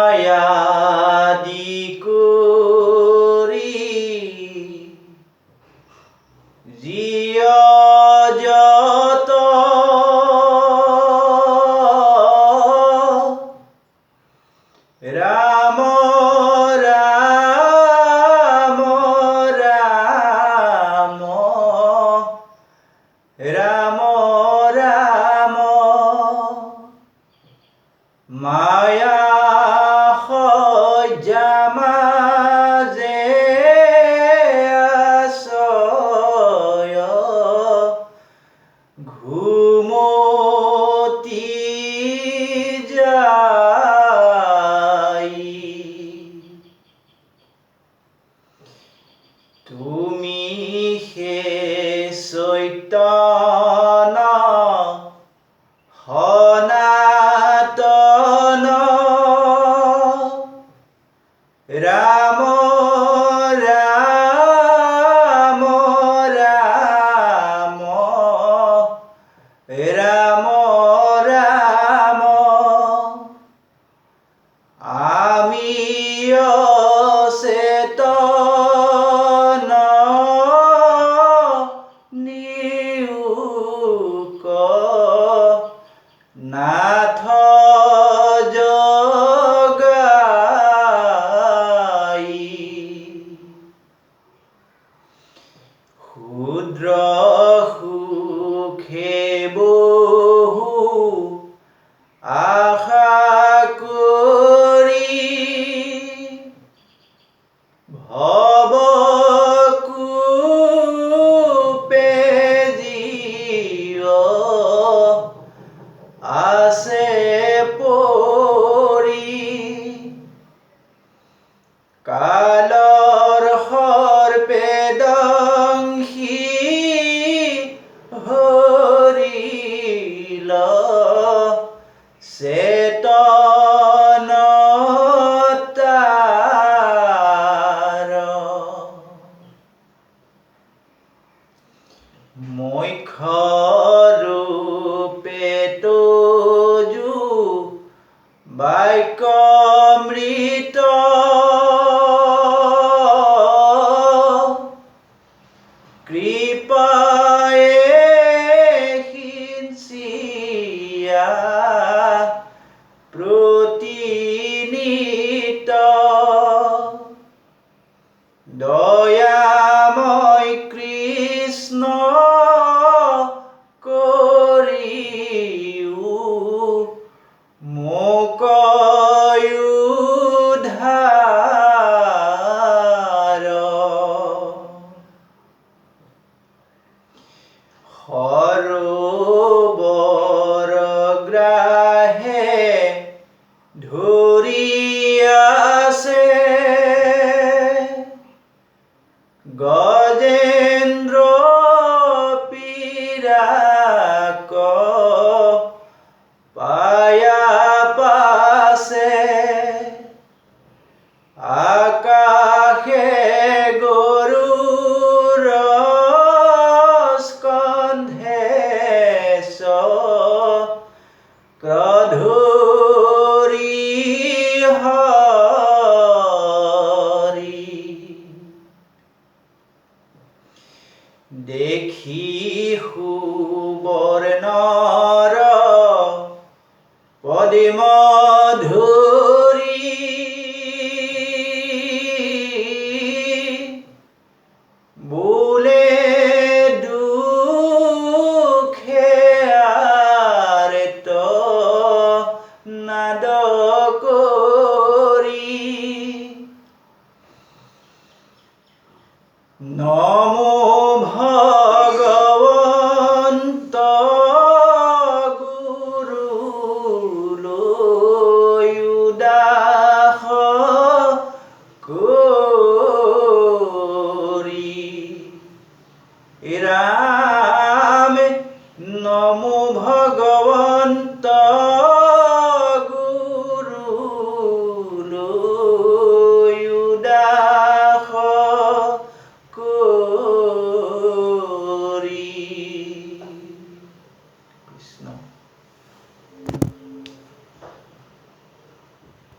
ব্রহ্মায়াদি করি জিয় যত রাম রাম রাম রাম রাম মায়া সজ্জামাজে আশ্ৰয় ঘুমতি যায় তুমি হে চৈতন্য সনাতন ৰাম ৰাম ৰাম ৰাম ৰাম আমি অচেতন নিয়োগ নাথ জগাই ক্ষুদ্ৰ সুখে বহু আশা কৰি ভৱকূপে জীৱ আছে পৰি কালৰ সৰ্পে দংশী হৰিল চেতন তাৰ মুখ্য ৰূপে তজু বাক্যমৃত কৃপায়ে সিঞ্চিয়া প্ৰতিনিত দয়াময় কৃষ্ণ কৰিও মোক উদ্ধাৰ সৰোবৰ গ্ৰাহে ধৰি আছে গজেন্দ্ৰ পিৰাক পায়া পাছে আকাশে গৰুড় স্কন্ধে